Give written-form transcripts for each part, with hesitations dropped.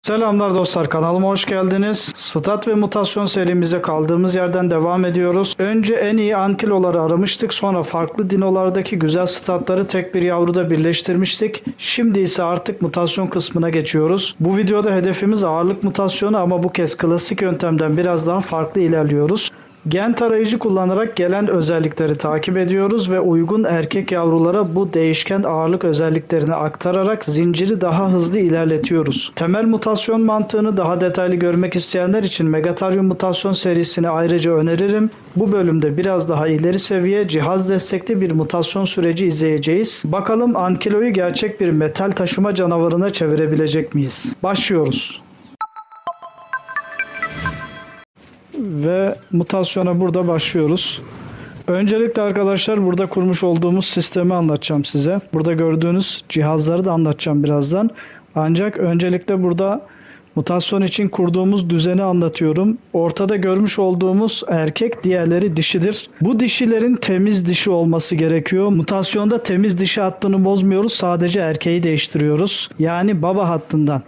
Selamlar dostlar, kanalıma hoş geldiniz. Stat ve mutasyon serimize kaldığımız yerden devam ediyoruz. Önce en iyi ankiloları aramıştık, sonra farklı dinolardaki güzel statları tek bir yavruda birleştirmiştik. Şimdi ise artık mutasyon kısmına geçiyoruz. Bu videoda hedefimiz ağırlık mutasyonu ama bu kez klasik yöntemden biraz daha farklı ilerliyoruz. Gen tarayıcı kullanarak gelen özellikleri takip ediyoruz ve uygun erkek yavrulara bu değişken ağırlık özelliklerini aktararak zinciri daha hızlı ilerletiyoruz. Temel mutasyon mantığını daha detaylı görmek isteyenler için Megatarium mutasyon serisini ayrıca öneririm. Bu bölümde biraz daha ileri seviye cihaz destekli bir mutasyon süreci izleyeceğiz. Bakalım Ankylo'yu gerçek bir metal taşıma canavarına çevirebilecek miyiz? Başlıyoruz. Ve mutasyona burada başlıyoruz. Öncelikle arkadaşlar burada kurmuş olduğumuz sistemi anlatacağım size. Burada gördüğünüz cihazları da anlatacağım birazdan. Ancak öncelikle burada mutasyon için kurduğumuz düzeni anlatıyorum. Ortada görmüş olduğumuz erkek, diğerleri dişidir. Bu dişilerin temiz dişi olması gerekiyor. Mutasyonda temiz dişi hattını bozmuyoruz. Sadece erkeği değiştiriyoruz. Yani baba hattından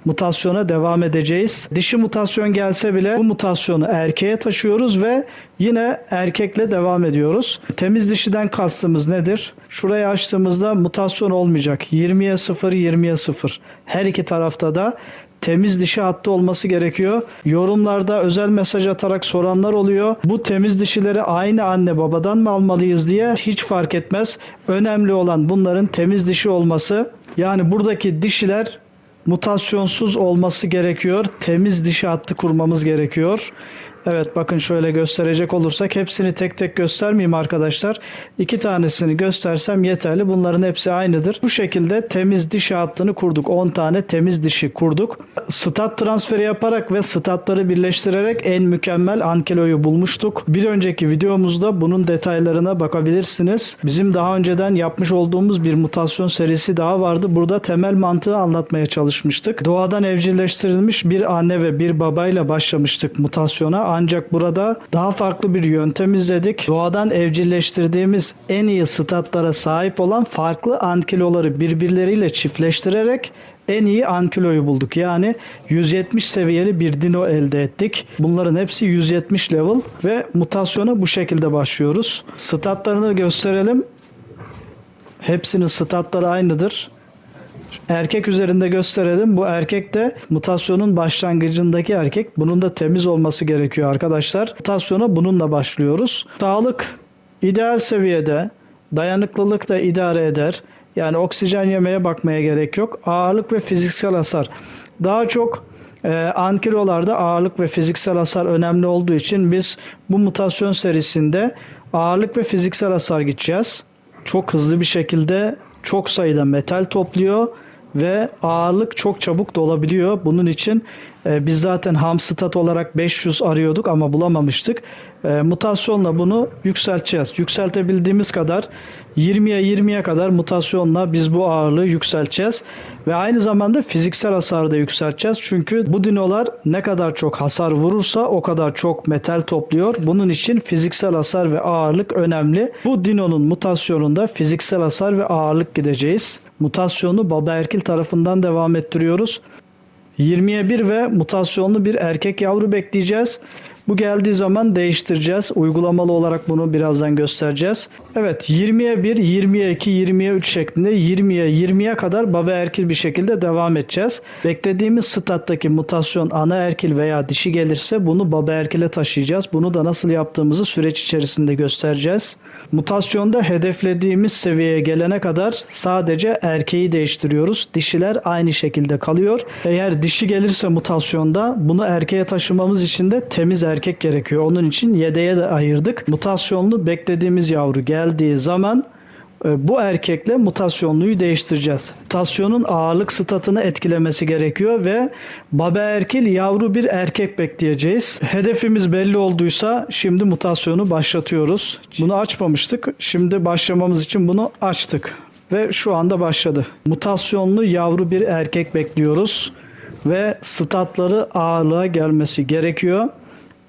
mutasyona devam edeceğiz. Dişi mutasyon gelse bile bu mutasyonu erkeğe taşıyoruz ve yine erkekle devam ediyoruz. Temiz dişiden kastımız nedir? Şurayı açtığımızda mutasyon olmayacak. 20'ye 0, 20'ye 0. Her iki tarafta da temiz dişi hattı olması gerekiyor. Yorumlarda özel mesaj atarak soranlar oluyor. Bu temiz dişileri aynı anne babadan mı almalıyız diye. Hiç fark etmez. Önemli olan bunların temiz dişi olması. Yani buradaki dişiler mutasyonsuz olması gerekiyor. Temiz dişi hattı kurmamız gerekiyor. Evet, bakın şöyle gösterecek olursak hepsini tek tek göstermeyeyim arkadaşlar. 2 tanesini göstersem yeterli. Bunların hepsi aynıdır. Bu şekilde temiz dişi hattını kurduk. 10 tane temiz dişi kurduk. Stat transferi yaparak ve statları birleştirerek en mükemmel Ankylo'yu bulmuştuk. Bir önceki videomuzda bunun detaylarına bakabilirsiniz. Bizim daha önceden yapmış olduğumuz bir mutasyon serisi daha vardı. Burada temel mantığı anlatmaya çalışmıştık. Doğadan evcilleştirilmiş bir anne ve bir babayla başlamıştık mutasyona. Ancak burada daha farklı bir yöntem izledik. Doğadan evcilleştirdiğimiz en iyi statlara sahip olan farklı ankiloları birbirleriyle çiftleştirerek en iyi ankiloyu bulduk. Yani 170 seviyeli bir dino elde ettik. Bunların hepsi 170 level ve mutasyona bu şekilde başlıyoruz. Statlarını gösterelim. Hepsinin statları aynıdır. Erkek üzerinde gösterelim. Bu erkek de mutasyonun başlangıcındaki erkek. Bunun da temiz olması gerekiyor arkadaşlar. Mutasyona bununla başlıyoruz. Sağlık ideal seviyede. Dayanıklılık da idare eder. Yani oksijen yemeye bakmaya gerek yok. Ağırlık ve fiziksel hasar. Daha çok ankilolarda ağırlık ve fiziksel hasar önemli olduğu için biz bu mutasyon serisinde ağırlık ve fiziksel hasar gideceğiz. Çok hızlı bir şekilde çok sayıda metal topluyor ve ağırlık çok çabuk dolabiliyor. Bunun için biz zaten ham stat olarak 500 arıyorduk ama bulamamıştık. Mutasyonla bunu yükselteceğiz. Yükseltebildiğimiz kadar 20'ye kadar mutasyonla biz bu ağırlığı yükselteceğiz. Ve aynı zamanda fiziksel hasarı da yükselteceğiz. Çünkü bu dinolar ne kadar çok hasar vurursa o kadar çok metal topluyor. Bunun için fiziksel hasar ve ağırlık önemli. Bu dinonun mutasyonunda fiziksel hasar ve ağırlık gideceğiz. Mutasyonu baba erkil tarafından devam ettiriyoruz. 20'ye 1 ve mutasyonlu bir erkek yavru bekleyeceğiz. Bu geldiği zaman değiştireceğiz. Uygulamalı olarak bunu birazdan göstereceğiz. Evet, 20'ye 1, 20'ye 2, 20'ye 3 şeklinde 20'ye kadar baba erkil bir şekilde devam edeceğiz. Beklediğimiz stat'taki mutasyon ana erkil veya dişi gelirse bunu baba erkile taşıyacağız. Bunu da nasıl yaptığımızı süreç içerisinde göstereceğiz. Mutasyonda hedeflediğimiz seviyeye gelene kadar sadece erkeği değiştiriyoruz. Dişiler aynı şekilde kalıyor. Eğer dişi gelirse mutasyonda bunu erkeğe taşımamız için de temiz erkek gerekiyor. Onun için yedeğe de ayırdık. Mutasyonlu beklediğimiz yavru geldiği zaman bu erkekle mutasyonluyu değiştireceğiz. Mutasyonun ağırlık statını etkilemesi gerekiyor ve baba erkil yavru bir erkek bekleyeceğiz. Hedefimiz belli olduysa şimdi mutasyonu başlatıyoruz. Bunu açmamıştık. Şimdi başlamamız için bunu açtık. Ve şu anda başladı. Mutasyonlu yavru bir erkek bekliyoruz. Ve statları ağırlığa gelmesi gerekiyor.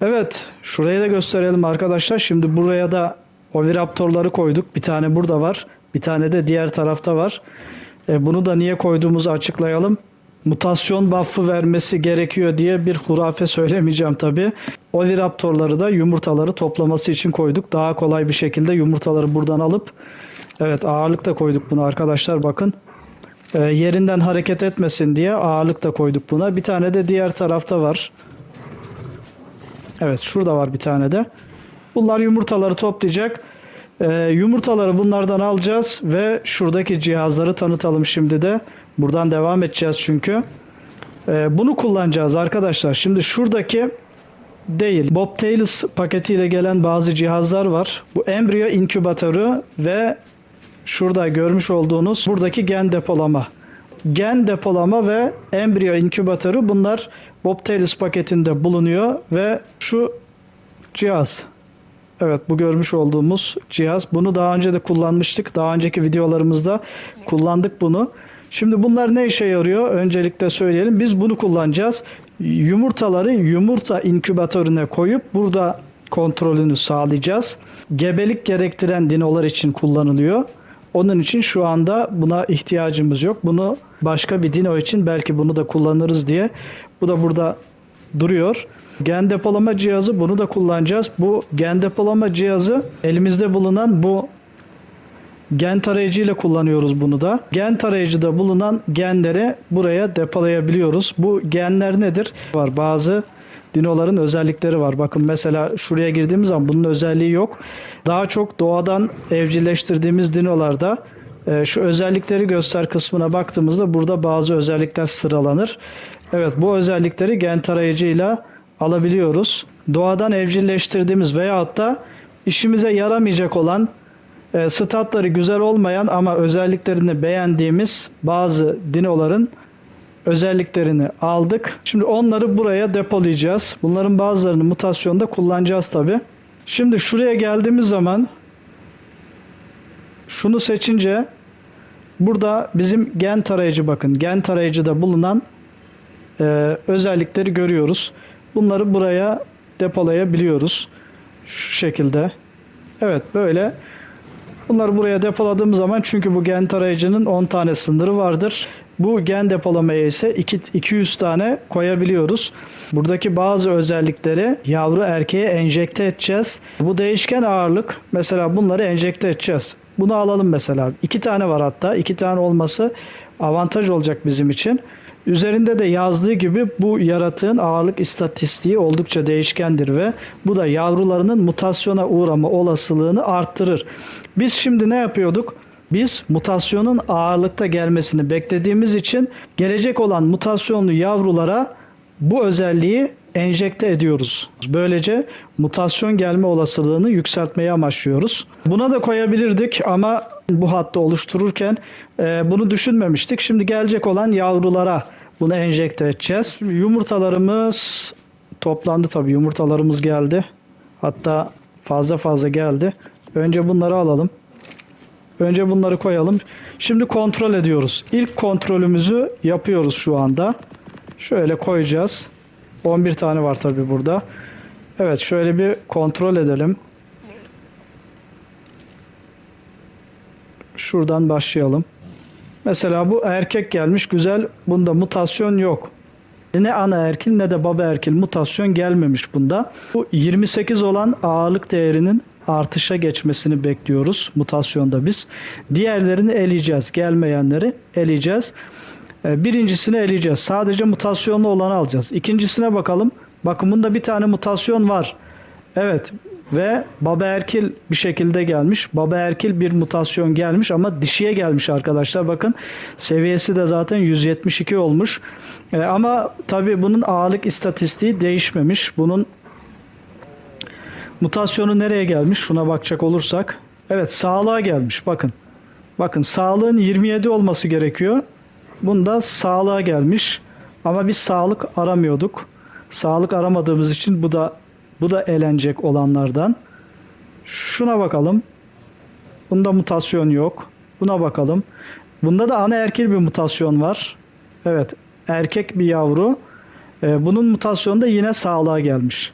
Evet, şuraya da gösterelim arkadaşlar. Şimdi buraya da oviraptorları koyduk. Bir tane burada var. Bir tane de diğer tarafta var. Bunu da niye koyduğumuzu açıklayalım. mutasyon buff'ı vermesi gerekiyor diye bir hurafe söylemeyeceğim tabi. Oviraptorları da yumurtaları toplaması için koyduk. Daha kolay bir şekilde yumurtaları buradan alıp, evet, ağırlık da koyduk buna arkadaşlar, bakın. Yerinden hareket etmesin diye ağırlık da koyduk buna. Bir tane de diğer tarafta var. Evet, şurada var bir tane de. Bunlar yumurtaları toplayacak. Yumurtaları bunlardan alacağız ve şuradaki cihazları tanıtalım şimdi de. Buradan devam edeceğiz çünkü. Bunu kullanacağız arkadaşlar. Şimdi şuradaki değil, Bobtails paketiyle gelen bazı cihazlar var. Bu embriyo inkübatörü ve şurada görmüş olduğunuz buradaki gen depolama. Gen depolama ve embriyo inkübatörü, bunlar Bobtails paketinde bulunuyor ve şu cihaz. Evet, bu görmüş olduğumuz cihaz. Bunu daha önce de kullanmıştık. Daha önceki videolarımızda kullandık bunu. Şimdi bunlar ne işe yarıyor? Öncelikle söyleyelim. Biz bunu kullanacağız. Yumurtaları yumurta inkübatörüne koyup burada kontrolünü sağlayacağız. Gebelik gerektiren dinolar için kullanılıyor. Onun için şu anda buna ihtiyacımız yok. Bunu başka bir dino için belki bunu da kullanırız diye. Bu da burada duruyor. Gen depolama cihazı, bunu da kullanacağız. Bu gen depolama cihazı elimizde bulunan bu gen tarayıcı ile kullanıyoruz bunu da. Gen tarayıcıda bulunan genleri buraya depolayabiliyoruz. Bu genler nedir? Var, bazı dinoların özellikleri var. Bakın mesela şuraya girdiğimiz zaman bunun özelliği yok. Daha çok doğadan evcilleştirdiğimiz dinolarda şu özellikleri göster kısmına baktığımızda burada bazı özellikler sıralanır. Evet, bu özellikleri gen tarayıcıyla alabiliyoruz. Doğadan evcilleştirdiğimiz veyahut da işimize yaramayacak olan, statları güzel olmayan ama özelliklerini beğendiğimiz bazı dinoların özelliklerini aldık. Şimdi onları buraya depolayacağız. Bunların bazılarını mutasyonda kullanacağız tabi. Şimdi şuraya geldiğimiz zaman şunu seçince burada bizim gen tarayıcı, bakın gen tarayıcıda bulunan özellikleri görüyoruz. Bunları buraya depolayabiliyoruz. Şu şekilde. Evet, böyle. Bunları buraya depoladığım zaman, çünkü bu gen tarayıcının 10 tane sınırı vardır. Bu gen depolamaya ise 200 tane koyabiliyoruz. Buradaki bazı özellikleri yavru erkeğe enjekte edeceğiz. Bu değişken ağırlık. Mesela bunları enjekte edeceğiz. Bunu alalım mesela. 2 tane var hatta. 2 tane olması avantaj olacak bizim için. Üzerinde de yazdığı gibi bu yaratığın ağırlık istatistiği oldukça değişkendir ve bu da yavrularının mutasyona uğrama olasılığını arttırır. Biz şimdi ne yapıyorduk? Biz mutasyonun ağırlıkta gelmesini beklediğimiz için gelecek olan mutasyonlu yavrulara bu özelliği enjekte ediyoruz. Böylece mutasyon gelme olasılığını yükseltmeyi amaçlıyoruz. Buna da koyabilirdik ama bu hattı oluştururken bunu düşünmemiştik. Şimdi gelecek olan yavrulara bunu enjekte edeceğiz. Şimdi yumurtalarımız toplandı tabii. Yumurtalarımız geldi. Hatta fazla geldi. Önce bunları alalım. Önce bunları koyalım. Şimdi kontrol ediyoruz. İlk kontrolümüzü yapıyoruz şu anda. Şöyle koyacağız. 11 tane var tabii burada. Evet, şöyle bir kontrol edelim. Şuradan başlayalım. Mesela bu erkek gelmiş, güzel. Bunda mutasyon yok. Ne ana erkil ne de baba erkil mutasyon gelmemiş bunda. Bu 28 olan ağırlık değerinin artışa geçmesini bekliyoruz mutasyonda biz. Diğerlerini eleyeceğiz. Gelmeyenleri eleyeceğiz. Birincisini eleyeceğiz. Sadece mutasyonlu olanı alacağız. İkincisine bakalım. Bakın bunda bir tane mutasyon var. Evet. Ve baba erkil bir şekilde gelmiş. Baba erkil bir mutasyon gelmiş ama dişiye gelmiş arkadaşlar. Bakın seviyesi de zaten 172 olmuş. Ama tabii bunun ağırlık istatistiği değişmemiş. Bunun mutasyonu nereye gelmiş? Şuna bakacak olursak. Evet, sağlığa gelmiş. Bakın. Bakın sağlığın 27 olması gerekiyor. Bunda sağlığa gelmiş. Ama biz sağlık aramıyorduk. Sağlık aramadığımız için bu da elenecek olanlardan. Şuna bakalım. Bunda mutasyon yok. Buna bakalım. Bunda da ana erkil bir mutasyon var. Evet, erkek bir yavru. Bunun mutasyonu da yine sağlığa gelmiş.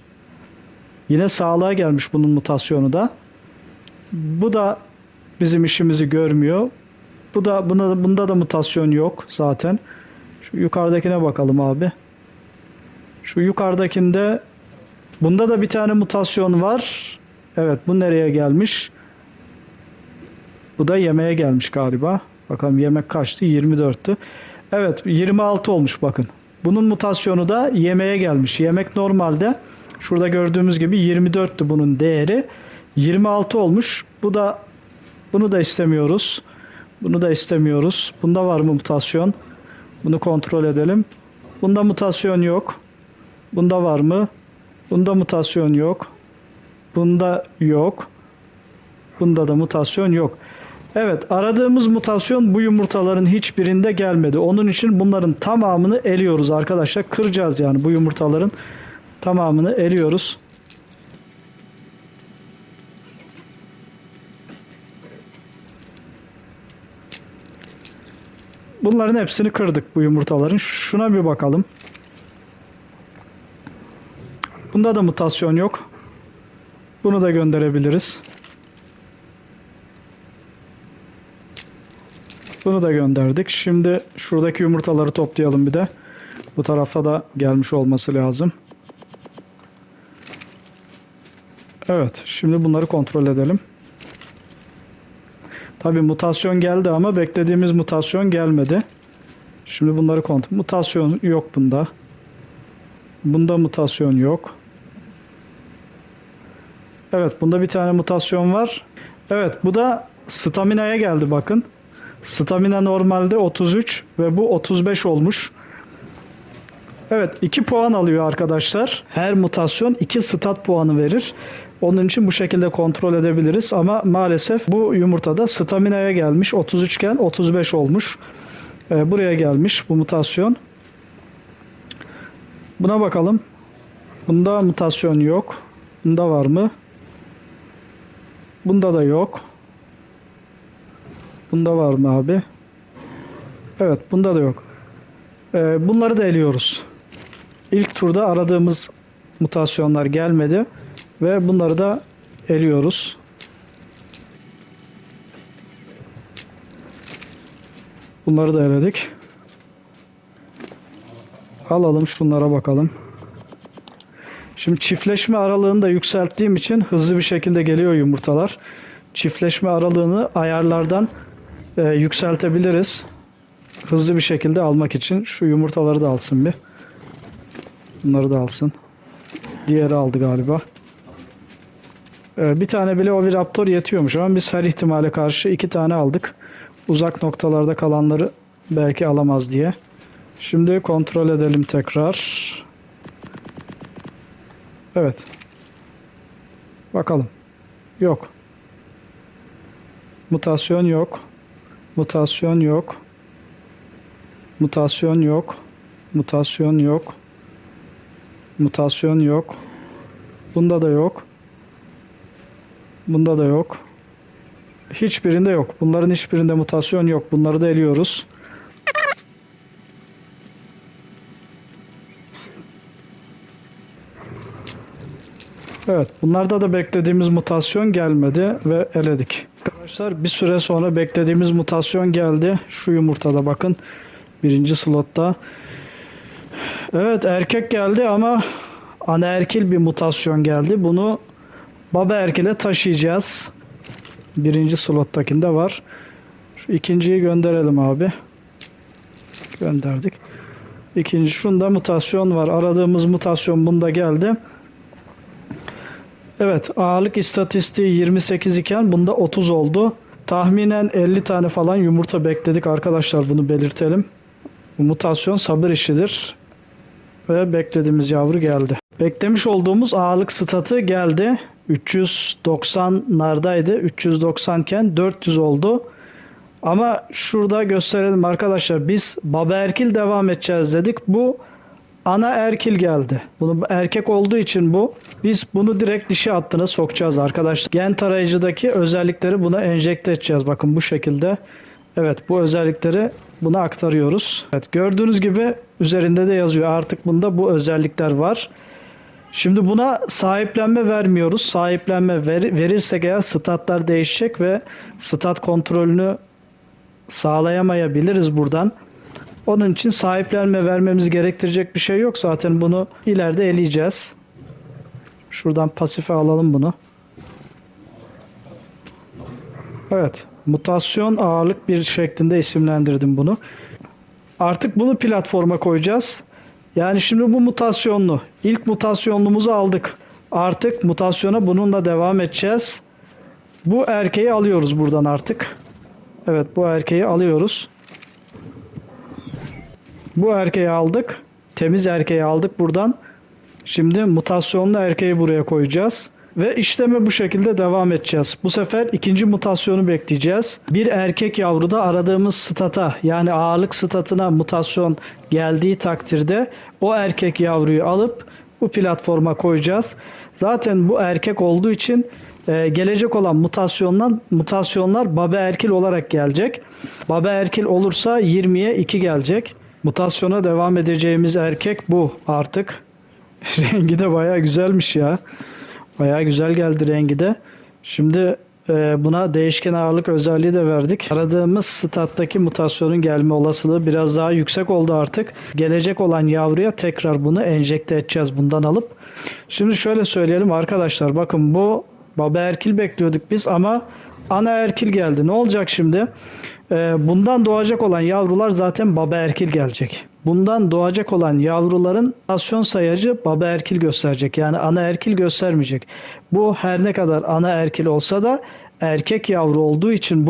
Yine sağlığa gelmiş bunun mutasyonu da. Bu da bizim işimizi görmüyor. Bunda da mutasyon yok zaten. Şu yukarıdakine bakalım abi. Şu yukarıdakinde bunda da bir tane mutasyon var. Evet, bu nereye gelmiş? Bu da yemeğe gelmiş galiba. Bakalım yemek kaçtı? 24'tü. Evet, 26 olmuş bakın. Bunun mutasyonu da yemeğe gelmiş. Yemek normalde şurada gördüğümüz gibi 24'tü bunun değeri. 26 olmuş. Bunu da istemiyoruz. Bunu da istemiyoruz. Bunda var mı mutasyon? Bunu kontrol edelim. Bunda mutasyon yok. Bunda var mı? Bunda mutasyon yok. Bunda yok. Bunda da mutasyon yok. Evet, aradığımız mutasyon bu yumurtaların hiçbirinde gelmedi. Onun için bunların tamamını eliyoruz arkadaşlar. Kıracağız yani bu yumurtaların tamamını eliyoruz. Bunların hepsini kırdık bu yumurtaların. Şuna bir bakalım. Bunda da mutasyon yok. Bunu da gönderebiliriz. Bunu da gönderdik. Şimdi şuradaki yumurtaları toplayalım bir de. Bu tarafa da gelmiş olması lazım. Evet, şimdi bunları kontrol edelim. Tabii mutasyon geldi ama beklediğimiz mutasyon gelmedi. Şimdi bunları kontrol. Mutasyon yok bunda. Bunda mutasyon yok. Evet, bunda bir tane mutasyon var. Evet, bu da stamina'ya geldi bakın. Stamina normalde 33 ve bu 35 olmuş. Evet, 2 puan alıyor arkadaşlar. Her mutasyon 2 stat puanı verir. Onun için bu şekilde kontrol edebiliriz. Ama maalesef bu yumurtada stamina'ya gelmiş. 33 iken 35 olmuş. Buraya gelmiş bu mutasyon. Buna bakalım. Bunda mutasyon yok. Bunda var mı? Bunda da yok. Bunda var mı abi? Evet, bunda da yok. Bunları da eliyoruz. İlk turda aradığımız mutasyonlar gelmedi ve bunları da eliyoruz. Bunları da eledik. Alalım, şunlara bakalım. Şimdi çiftleşme aralığını da yükselttiğim için hızlı bir şekilde geliyor yumurtalar. Çiftleşme aralığını ayarlardan yükseltebiliriz. Hızlı bir şekilde almak için şu yumurtaları da alsın bir. Bunları da alsın. Diğeri aldı galiba. Bir tane bile Oviraptor yetiyormuş ama biz her ihtimale karşı 2 tane aldık. Uzak noktalarda kalanları belki alamaz diye. Şimdi kontrol edelim tekrar. Evet. Bakalım. Yok. Mutasyon yok. Mutasyon yok. Mutasyon yok. Mutasyon yok. Mutasyon yok. Bunda da yok. Bunda da yok. Hiçbirinde yok. Bunların hiçbirinde mutasyon yok. Bunları da eliyoruz. Evet, bunlarda da beklediğimiz mutasyon gelmedi ve eledik. Arkadaşlar bir süre sonra beklediğimiz mutasyon geldi. Şu yumurtada bakın. Birinci slotta. Evet, erkek geldi ama anaerkil bir mutasyon geldi. Bunu baba erkile taşıyacağız. Birinci slottakinde var. Şu ikinciyi gönderelim abi. Gönderdik. İkinci, şunda mutasyon var. Aradığımız mutasyon bunda geldi. Evet, ağırlık istatistiği 28 iken bunda 30 oldu. Tahminen 50 tane falan yumurta bekledik arkadaşlar, bunu belirtelim. Bu mutasyon sabır işidir. Ve beklediğimiz yavru geldi. Beklemiş olduğumuz ağırlık statı geldi. 390'lardaydı. 390 iken 400 oldu. Ama şurada gösterelim arkadaşlar. Biz baba erkil devam edeceğiz dedik. Bu ana erkil geldi. Bunu erkek olduğu için biz bunu direkt dişi hattına sokacağız arkadaşlar. Gen tarayıcıdaki özellikleri buna enjekte edeceğiz. Bakın bu şekilde. Evet, bu özellikleri buna aktarıyoruz. Evet, gördüğünüz gibi üzerinde de yazıyor. Artık bunda bu özellikler var. Şimdi buna sahiplenme vermiyoruz. Sahiplenme verirsek eğer statlar değişecek ve stat kontrolünü sağlayamayabiliriz buradan. Onun için sahiplenme vermemiz gerektirecek bir şey yok. Zaten bunu ileride eleyeceğiz. Şuradan pasife alalım bunu. Evet. Mutasyon ağırlık bir şeklinde isimlendirdim bunu. Artık bunu platforma koyacağız. Yani şimdi bu mutasyonlu. İlk mutasyonluğumuzu aldık. Artık mutasyona bununla devam edeceğiz. Bu erkeği alıyoruz buradan artık. Evet, bu erkeği alıyoruz. Bu erkeği aldık. Temiz erkeği aldık buradan. Şimdi mutasyonlu erkeği buraya koyacağız. Ve işleme bu şekilde devam edeceğiz. Bu sefer ikinci mutasyonu bekleyeceğiz. Bir erkek yavruda aradığımız stata, yani ağırlık statına mutasyon geldiği takdirde o erkek yavruyu alıp bu platforma koyacağız. Zaten bu erkek olduğu için gelecek olan mutasyonlar baba erkil olarak gelecek. Baba erkil olursa 20'ye 2 gelecek. Mutasyona devam edeceğimiz erkek bu artık. Rengi de bayağı güzelmiş ya. Bayağı güzel geldi rengi de. Şimdi buna değişken ağırlık özelliği de verdik. Aradığımız stat'taki mutasyonun gelme olasılığı biraz daha yüksek oldu artık. Gelecek olan yavruya tekrar bunu enjekte edeceğiz bundan alıp. Şimdi şöyle söyleyelim arkadaşlar. Bakın bu baba erkil bekliyorduk biz ama ana erkil geldi. Ne olacak şimdi? Bundan doğacak olan yavrular zaten baba erkil gelecek. Bundan doğacak olan yavruların mutasyon sayacı baba erkil gösterecek. Yani ana erkil göstermeyecek. Bu her ne kadar ana erkil olsa da erkek yavru olduğu için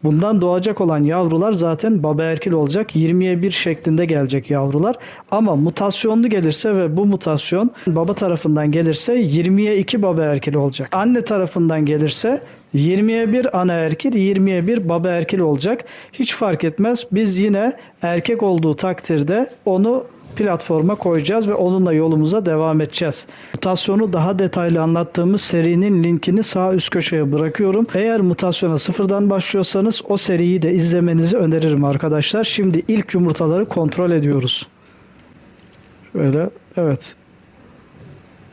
bundan doğacak olan yavrular zaten baba erkil olacak. 20'ye 1 şeklinde gelecek yavrular. Ama mutasyonlu gelirse ve bu mutasyon baba tarafından gelirse 20'ye 2 baba erkil olacak. Anne tarafından gelirse 20'ye 1 ana erkil, 20'ye 1 baba erkil olacak. Hiç fark etmez. Biz yine erkek olduğu takdirde onu platforma koyacağız ve onunla yolumuza devam edeceğiz. Mutasyonu daha detaylı anlattığımız serinin linkini sağ üst köşeye bırakıyorum. Eğer mutasyona sıfırdan başlıyorsanız o seriyi de izlemenizi öneririm arkadaşlar. Şimdi ilk yumurtaları kontrol ediyoruz. Şöyle, evet.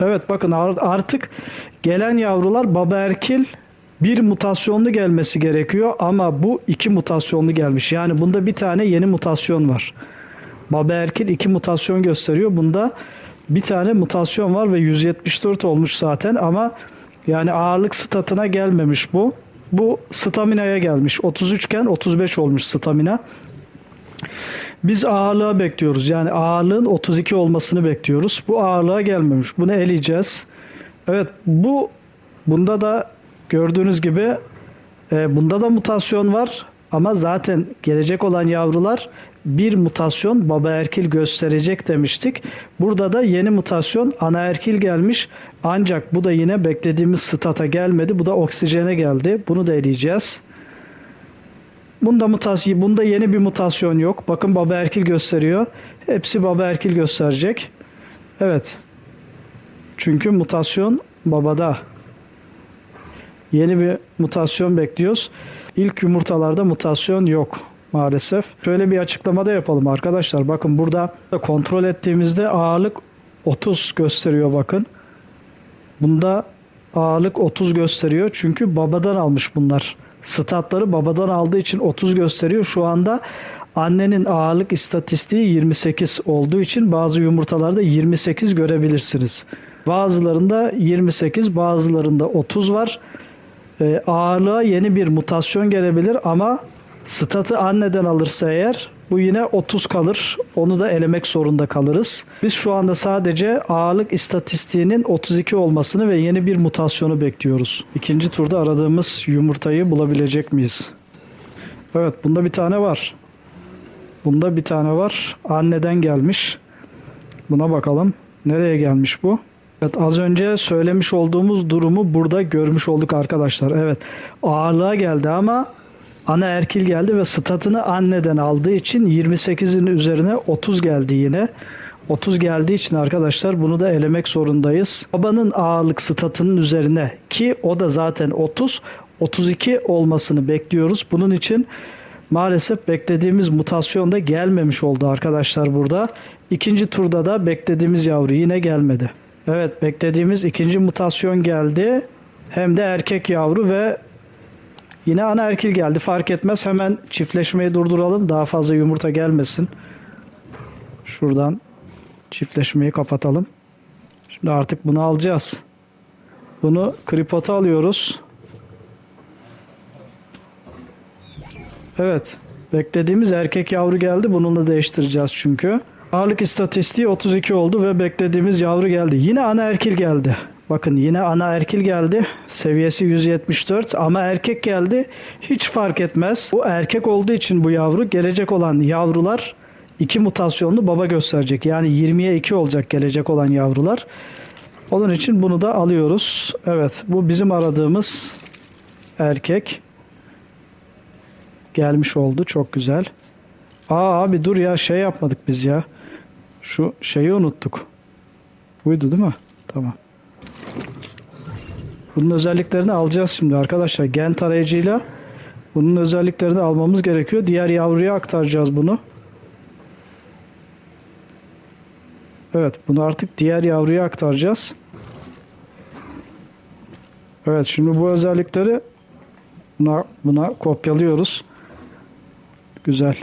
Evet, bakın artık gelen yavrular baba erkil, bir mutasyonlu gelmesi gerekiyor ama bu 2 mutasyonlu gelmiş. Yani bunda bir tane yeni mutasyon var. Baba erkil 2 mutasyon gösteriyor. Bunda bir tane mutasyon var ve 174 olmuş zaten ama yani ağırlık statına gelmemiş bu. Bu staminaya gelmiş. 33 iken 35 olmuş stamina. Biz ağırlığa bekliyoruz. Yani ağırlığın 32 olmasını bekliyoruz. Bu ağırlığa gelmemiş. Bunu eleyeceğiz. Evet, bunda da gördüğünüz gibi bunda da mutasyon var. Ama zaten gelecek olan yavrular bir mutasyon baba erkil gösterecek demiştik. Burada da yeni mutasyon ana erkil gelmiş. Ancak bu da yine beklediğimiz stata gelmedi. Bu da oksijene geldi. Bunu da eleyeceğiz. Bunda yeni bir mutasyon yok. Bakın baba erkil gösteriyor. Hepsi baba erkil gösterecek. Evet. Çünkü mutasyon babada. Yeni bir mutasyon bekliyoruz. İlk yumurtalarda mutasyon yok maalesef. Şöyle bir açıklama da yapalım arkadaşlar. Bakın burada kontrol ettiğimizde ağırlık 30 gösteriyor bakın. Bunda ağırlık 30 gösteriyor. Çünkü babadan almış bunlar. Statları babadan aldığı için 30 gösteriyor. Şu anda annenin ağırlık istatistiği 28 olduğu için bazı yumurtalarda 28 görebilirsiniz. Bazılarında 28, bazılarında 30 var. Ağırlığa yeni bir mutasyon gelebilir ama statı anneden alırsa eğer bu yine 30 kalır. Onu da elemek zorunda kalırız. Biz şu anda sadece ağırlık istatistiğinin 32 olmasını ve yeni bir mutasyonu bekliyoruz. İkinci turda aradığımız yumurtayı bulabilecek miyiz? Evet, bunda bir tane var. Bunda bir tane var. Anneden gelmiş. Buna bakalım. Nereye gelmiş bu? Evet, az önce söylemiş olduğumuz durumu burada görmüş olduk arkadaşlar. Evet, ağırlığa geldi ama ana erkil geldi ve statını anneden aldığı için 28'in üzerine 30 geldi yine. 30 geldiği için arkadaşlar bunu da elemek zorundayız. Babanın ağırlık statının üzerine ki o da zaten 30, 32 olmasını bekliyoruz. Bunun için maalesef beklediğimiz mutasyon da gelmemiş oldu arkadaşlar burada. İkinci turda da beklediğimiz yavru yine gelmedi. Evet, beklediğimiz ikinci mutasyon geldi. Hem de erkek yavru ve Yine ana erkil geldi. Fark etmez. Hemen çiftleşmeyi durduralım. Daha fazla yumurta gelmesin. Şuradan çiftleşmeyi kapatalım. Şimdi artık bunu alacağız. Bunu kripota alıyoruz. Evet. Beklediğimiz erkek yavru geldi. Bununla değiştireceğiz çünkü. Ağırlık istatistiği 32 oldu ve beklediğimiz yavru geldi. Yine ana erkil geldi. Bakın yine ana erkil geldi. Seviyesi 174 ama erkek geldi. Hiç fark etmez. Bu erkek olduğu için bu yavru, gelecek olan yavrular 2 mutasyonlu baba gösterecek. Yani 20'ye 2 olacak gelecek olan yavrular. Onun için bunu da alıyoruz. Evet, bu bizim aradığımız erkek. Gelmiş oldu. Çok güzel. Abi dur ya, şey yapmadık biz ya. Şu şeyi unuttuk. Buydu değil mi? Tamam. Bunun özelliklerini alacağız şimdi arkadaşlar. Gen tarayıcıyla bunun özelliklerini almamız gerekiyor. Diğer yavruya aktaracağız bunu. Evet, bunu artık diğer yavruya aktaracağız. Evet, şimdi bu özellikleri buna kopyalıyoruz. Güzel.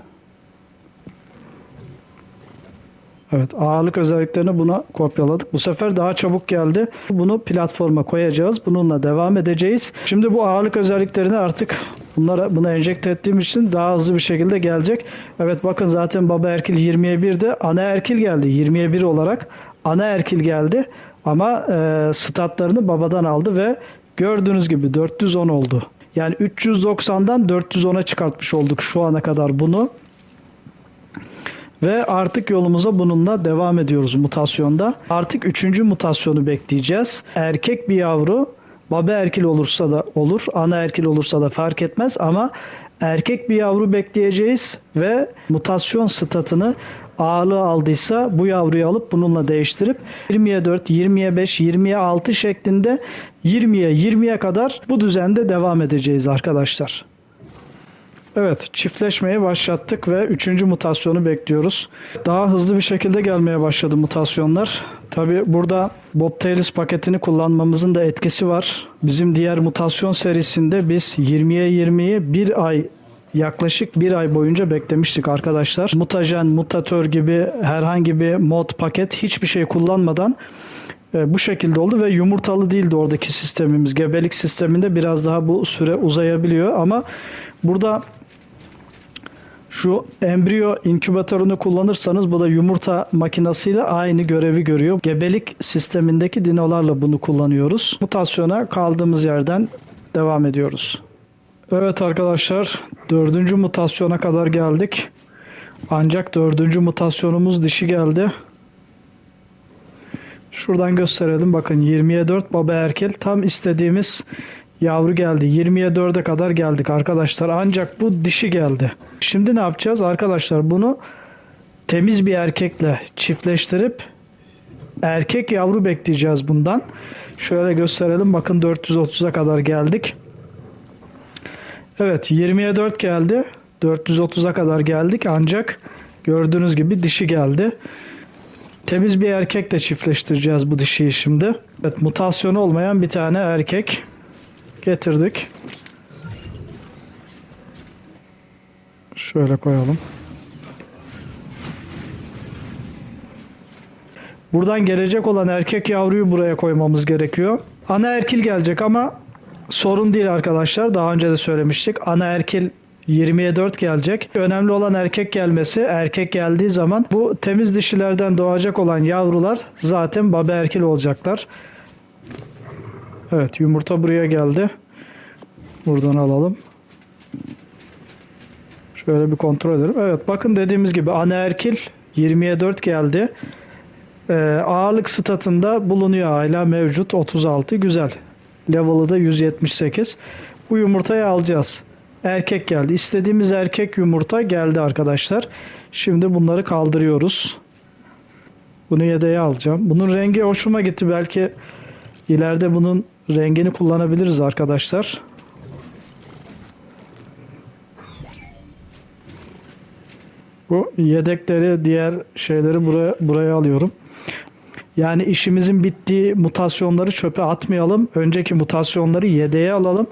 Evet, ağırlık özelliklerini buna kopyaladık. Bu sefer daha çabuk geldi. Bunu platforma koyacağız. Bununla devam edeceğiz. Şimdi bu ağırlık özelliklerini artık buna enjekte ettiğim için daha hızlı bir şekilde gelecek. Evet, bakın zaten baba erkil 20'ye 1'de. Ana erkil geldi 20'ye 1 olarak. Ana erkil geldi. Ama statlarını babadan aldı ve gördüğünüz gibi 410 oldu. Yani 390'dan 410'a çıkartmış olduk şu ana kadar bunu. Ve artık yolumuza bununla devam ediyoruz mutasyonda. Artık 3. mutasyonu bekleyeceğiz. Erkek bir yavru, baba erkil olursa da olur, ana erkil olursa da fark etmez ama erkek bir yavru bekleyeceğiz ve mutasyon statını ağırlığı aldıysa bu yavruyu alıp bununla değiştirip 20'ye 4, 20'ye 5, 20'ye 6 şeklinde 20'ye 20'ye kadar bu düzende devam edeceğiz arkadaşlar. Evet, çiftleşmeye başlattık ve 3. mutasyonu bekliyoruz. Daha hızlı bir şekilde gelmeye başladı mutasyonlar. Tabi burada Bobtails paketini kullanmamızın da etkisi var. Bizim diğer mutasyon serisinde biz 20'ye 20'yi bir ay, yaklaşık bir ay boyunca beklemiştik arkadaşlar. Mutajen, mutatör gibi herhangi bir mod paket hiçbir şey kullanmadan bu şekilde oldu ve yumurtalı değildi oradaki sistemimiz. Gebelik sisteminde biraz daha bu süre uzayabiliyor ama burada şu embriyo inkübatörünü kullanırsanız bu da yumurta makinesiyle aynı görevi görüyor. Gebelik sistemindeki dinolarla bunu kullanıyoruz. Mutasyona kaldığımız yerden devam ediyoruz. Evet arkadaşlar, 4. mutasyona kadar geldik. Ancak 4. mutasyonumuz dişi geldi. Şuradan gösterelim. Bakın 20'ye 4 baba erkek, tam istediğimiz yavru geldi. 20'ye 4'e kadar geldik arkadaşlar. Ancak bu dişi geldi. Şimdi ne yapacağız arkadaşlar? Bunu temiz bir erkekle çiftleştirip erkek yavru bekleyeceğiz bundan. Şöyle gösterelim. Bakın 430'a kadar geldik. Evet, 20'ye 4 geldi. 430'a kadar geldik. Ancak gördüğünüz gibi dişi geldi. Temiz bir erkekle çiftleştireceğiz bu dişiyi şimdi. Evet, mutasyonu olmayan bir tane erkek getirdik. Şöyle koyalım. Buradan gelecek olan erkek yavruyu buraya koymamız gerekiyor. Ana erkil gelecek ama sorun değil arkadaşlar. Daha önce de söylemiştik. Ana erkil 20'ye 4 gelecek. Önemli olan erkek gelmesi. Erkek geldiği zaman bu temiz dişilerden doğacak olan yavrular zaten baba erkil olacaklar. Evet, yumurta buraya geldi. Buradan alalım. Şöyle bir kontrol edelim. Evet, bakın dediğimiz gibi ana erkil 20'ye 4 geldi. Ağırlık statında bulunuyor, hala mevcut 36. Güzel. Level'ı da 178. Bu yumurtayı alacağız. Erkek geldi. İstediğimiz erkek yumurta geldi arkadaşlar. Şimdi bunları kaldırıyoruz. Bunu yedeğe alacağım. Bunun rengi hoşuma gitti. Belki ileride bunun rengini kullanabiliriz arkadaşlar. Bu yedekleri, diğer şeyleri buraya alıyorum. Yani işimizin bittiği mutasyonları çöpe atmayalım. Önceki mutasyonları yedeğe alalım.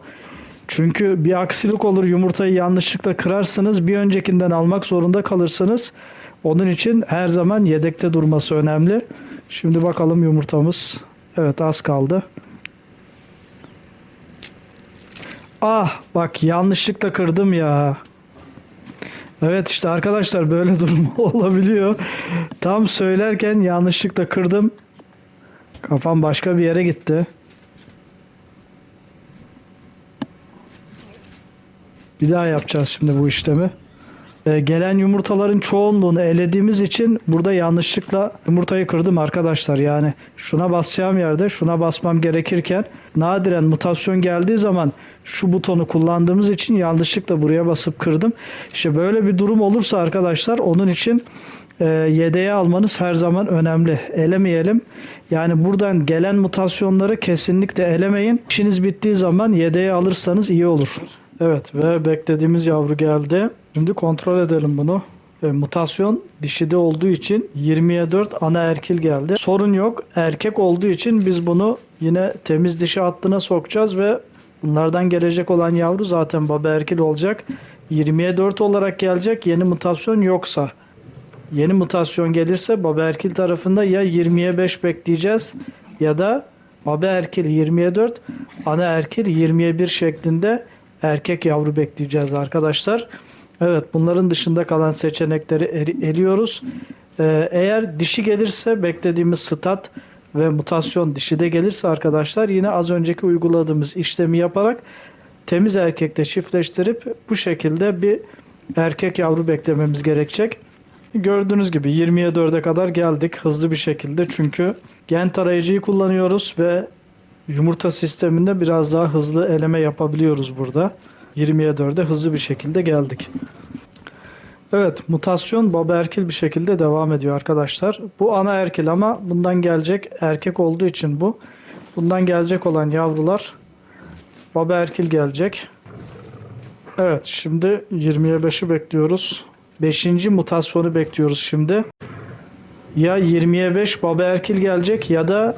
Çünkü bir aksilik olur, yumurtayı yanlışlıkla kırarsınız, bir öncekinden almak zorunda kalırsınız. Onun için her zaman yedekte durması önemli. Şimdi bakalım yumurtamız. Evet, az kaldı. Ah bak, yanlışlıkla kırdım ya. Evet işte arkadaşlar, böyle durum olabiliyor. Tam söylerken yanlışlıkla kırdım. Kafam başka bir yere gitti. Bir daha yapacağız şimdi bu işlemi. Gelen yumurtaların çoğunluğunu elediğimiz için burada yanlışlıkla yumurtayı kırdım arkadaşlar. Yani şuna basacağım yerde şuna basmam gerekirken nadiren mutasyon geldiği zaman şu butonu kullandığımız için yanlışlıkla buraya basıp kırdım. İşte böyle bir durum olursa arkadaşlar, onun için yedeğe almanız her zaman önemli. Elemeyelim. Yani buradan gelen mutasyonları kesinlikle elemeyin. İşiniz bittiği zaman yedeğe alırsanız iyi olur. Evet ve beklediğimiz yavru geldi. Şimdi kontrol edelim bunu. Mutasyon dişide olduğu için 20'ye 4 ana erkil geldi. Sorun yok. Erkek olduğu için biz bunu yine temiz dişi hattına sokacağız ve bunlardan gelecek olan yavru zaten baba erkil olacak. 20'ye 4 olarak gelecek. Yeni mutasyon yoksa. Yeni mutasyon gelirse baba erkil tarafında ya 20'ye 5 bekleyeceğiz ya da baba erkil 20'ye 4, ana erkil 20'ye 1 şeklinde erkek yavru bekleyeceğiz arkadaşlar. Evet, bunların dışında kalan seçenekleri eliyoruz. Eğer dişi gelirse beklediğimiz stat ve mutasyon dişide gelirse arkadaşlar, yine az önceki uyguladığımız işlemi yaparak temiz erkekle çiftleştirip bu şekilde bir erkek yavru beklememiz gerekecek. Gördüğünüz gibi 20'ye 4'e kadar geldik hızlı bir şekilde, çünkü gen tarayıcıyı kullanıyoruz ve yumurta sisteminde biraz daha hızlı eleme yapabiliyoruz burada. 20'ye 4'e hızlı bir şekilde geldik. Evet, mutasyon baba erkil bir şekilde devam ediyor arkadaşlar. Bu ana erkil ama bundan gelecek erkek olduğu için bu. Bundan gelecek olan yavrular baba erkil gelecek. Evet, şimdi 20'ye 5'i bekliyoruz. 5. mutasyonu bekliyoruz şimdi. Ya 20'ye 5 baba erkil gelecek ya da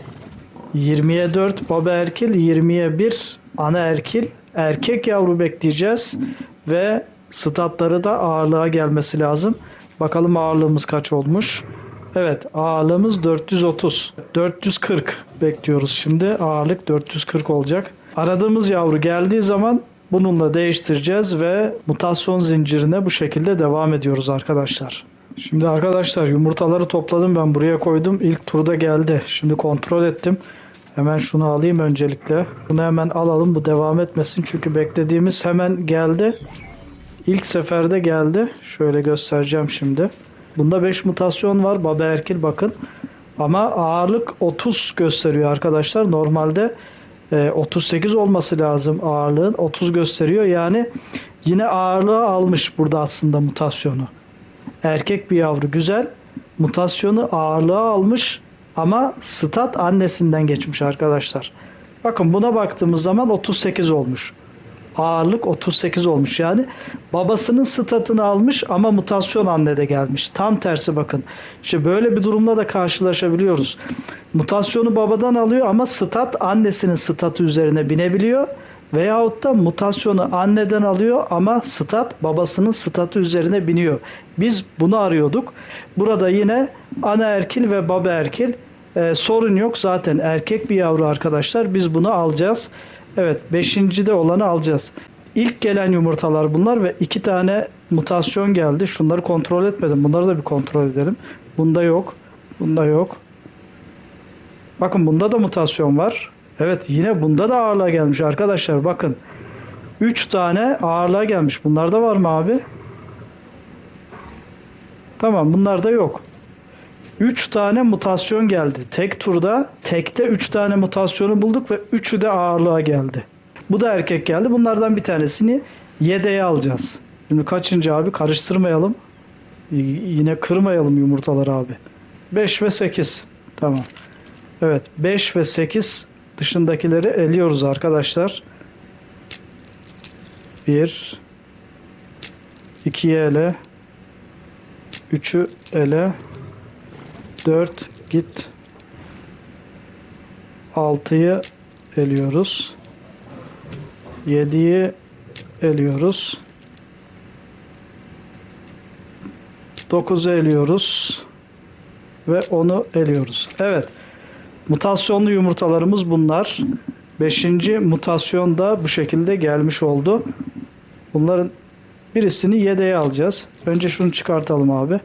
20'ye 4 baba erkil, 20'ye 1 ana erkil, erkek yavru bekleyeceğiz ve statları da ağırlığa gelmesi lazım. Bakalım ağırlığımız kaç olmuş. Evet, ağırlığımız 430. 440 bekliyoruz şimdi. Ağırlık 440 olacak. Aradığımız yavru geldiği zaman bununla değiştireceğiz ve mutasyon zincirine bu şekilde devam ediyoruz arkadaşlar. Şimdi arkadaşlar, yumurtaları topladım, ben buraya koydum. İlk turda geldi. Şimdi kontrol ettim. Hemen şunu alayım öncelikle. Bunu hemen alalım, bu devam etmesin. Çünkü beklediğimiz hemen geldi. İlk seferde geldi. Şöyle göstereceğim şimdi. Bunda 5 mutasyon var. Baba erkil bakın. Ama ağırlık 30 gösteriyor arkadaşlar. Normalde 38 olması lazım ağırlığın. 30 gösteriyor. Yani yine ağırlığı almış burada aslında mutasyonu. Erkek bir yavru, güzel. Mutasyonu ağırlığa almış ama stat annesinden geçmiş arkadaşlar. Bakın, buna baktığımız zaman 38 olmuş. Ağırlık 38 olmuş. Yani babasının statını almış ama mutasyon annede gelmiş. Tam tersi bakın. İşte böyle bir durumla da karşılaşabiliyoruz. Mutasyonu babadan alıyor ama stat annesinin statı üzerine binebiliyor. Veyahut da mutasyonu anneden alıyor ama stat babasının statı üzerine biniyor. Biz bunu arıyorduk. Burada yine ana erkil ve baba erkil. Sorun yok, zaten erkek bir yavru arkadaşlar. Biz bunu alacağız. Evet, 5. de olanı alacağız. İlk gelen yumurtalar bunlar ve 2 tane mutasyon geldi. Şunları kontrol etmedim. Bunları da bir kontrol edelim. Bunda yok. Bunda yok. Bakın, bunda da mutasyon var. Evet, yine bunda da ağırlığa gelmiş arkadaşlar. Bakın, 3 tane ağırlığa gelmiş. Bunlarda var mı abi? Tamam, bunlarda yok. 3 tane mutasyon geldi. Tek turda, tekte 3 tane mutasyonu bulduk ve 3'ü de ağırlığa geldi. Bu da erkek geldi. Bunlardan bir tanesini yedeğe alacağız. Şimdi kaçıncı abi? Karıştırmayalım. Yine kırmayalım yumurtaları abi. 5 ve 8. Tamam. Evet, 5 ve 8 dışındakileri eliyoruz arkadaşlar. 1 2'yi ele, 3'ü ele, 4 git, 6'yı eliyoruz. 7'yi eliyoruz. 9'u eliyoruz. Ve 10'u eliyoruz. Evet. Mutasyonlu yumurtalarımız bunlar. 5. mutasyon da bu şekilde gelmiş oldu. Bunların birisini yedeğe alacağız. Önce şunu çıkartalım abi.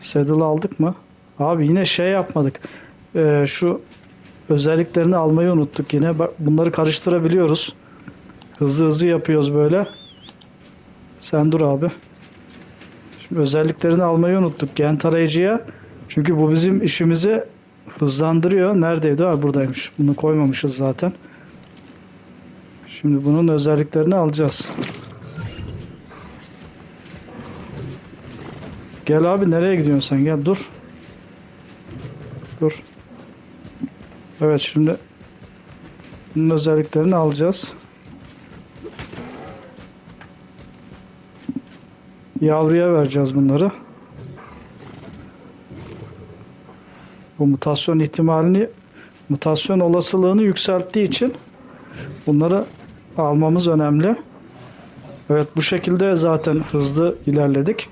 Saddle aldık mı? Abi yine şey yapmadık. Şu özelliklerini almayı unuttuk yine. Bak, bunları karıştırabiliyoruz. Hızlı hızlı yapıyoruz böyle. Sen dur abi. Şimdi özelliklerini almayı unuttuk gen tarayıcıya. Çünkü bu bizim işimizi hızlandırıyor. Neredeydi? Ha, buradaymış. Bunu koymamışız zaten. Şimdi bunun özelliklerini alacağız. Gel abi, nereye gidiyorsun sen? Gel dur. Dur. Evet, şimdi bunun özelliklerini alacağız. Yavruya vereceğiz bunları. Bu mutasyon ihtimalini, mutasyon olasılığını yükselttiği için bunları almamız önemli. Evet, bu şekilde zaten hızlı ilerledik.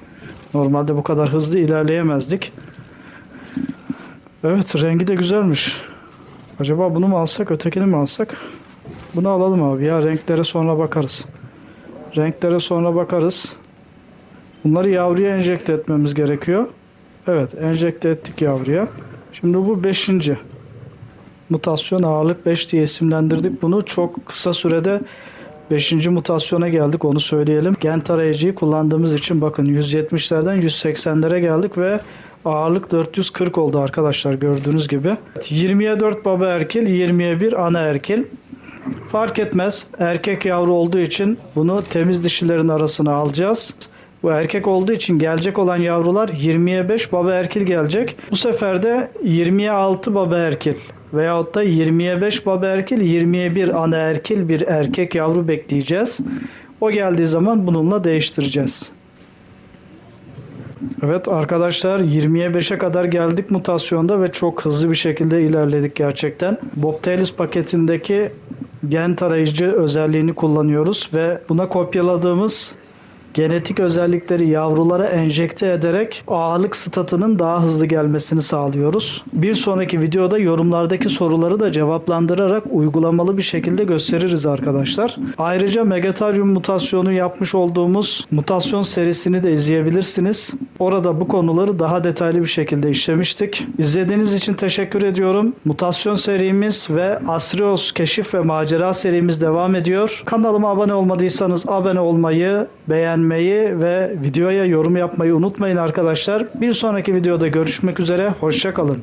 Normalde bu kadar hızlı ilerleyemezdik. Evet, rengi de güzelmiş. Acaba bunu mu alsak, ötekini mi alsak? Bunu alalım abi ya. Renklere sonra bakarız. Renklere sonra bakarız. Bunları yavruya enjekte etmemiz gerekiyor. Evet, enjekte ettik yavruya. Şimdi bu 5. mutasyon, ağırlık 5 diye isimlendirdik. Bunu çok kısa sürede 5. mutasyona geldik, onu söyleyelim. Gen tarayıcıyı kullandığımız için bakın 170'lerden 180'lere geldik ve ağırlık 440 oldu arkadaşlar, gördüğünüz gibi. 20'ye 4 baba erkil, 20'ye 1 ana erkil. Fark etmez. Erkek yavru olduğu için bunu temiz dişilerin arasına alacağız. Bu erkek olduğu için gelecek olan yavrular 20'ye 5 baba erkil gelecek. Bu sefer de 20'ye 6 baba erkil veyahut da 20'ye 5 baba erkil, 20'ye 1 ana erkil bir erkek yavru bekleyeceğiz. O geldiği zaman bununla değiştireceğiz. Evet arkadaşlar, 20'ye 5'e kadar geldik mutasyonda ve çok hızlı bir şekilde ilerledik gerçekten. Bobtails paketindeki gen tarayıcı özelliğini kullanıyoruz ve buna kopyaladığımız genetik özellikleri yavrulara enjekte ederek ağırlık statının daha hızlı gelmesini sağlıyoruz. Bir sonraki videoda yorumlardaki soruları da cevaplandırarak uygulamalı bir şekilde gösteririz arkadaşlar. Ayrıca Megatarium mutasyonu yapmış olduğumuz mutasyon serisini de izleyebilirsiniz. Orada bu konuları daha detaylı bir şekilde işlemiştik. İzlediğiniz için teşekkür ediyorum. Mutasyon serimiz ve Asrios keşif ve macera serimiz devam ediyor. Kanalıma abone olmadıysanız abone olmayı, beğenmeyi ve videoya yorum yapmayı unutmayın arkadaşlar. Bir sonraki videoda görüşmek üzere. Hoşça kalın.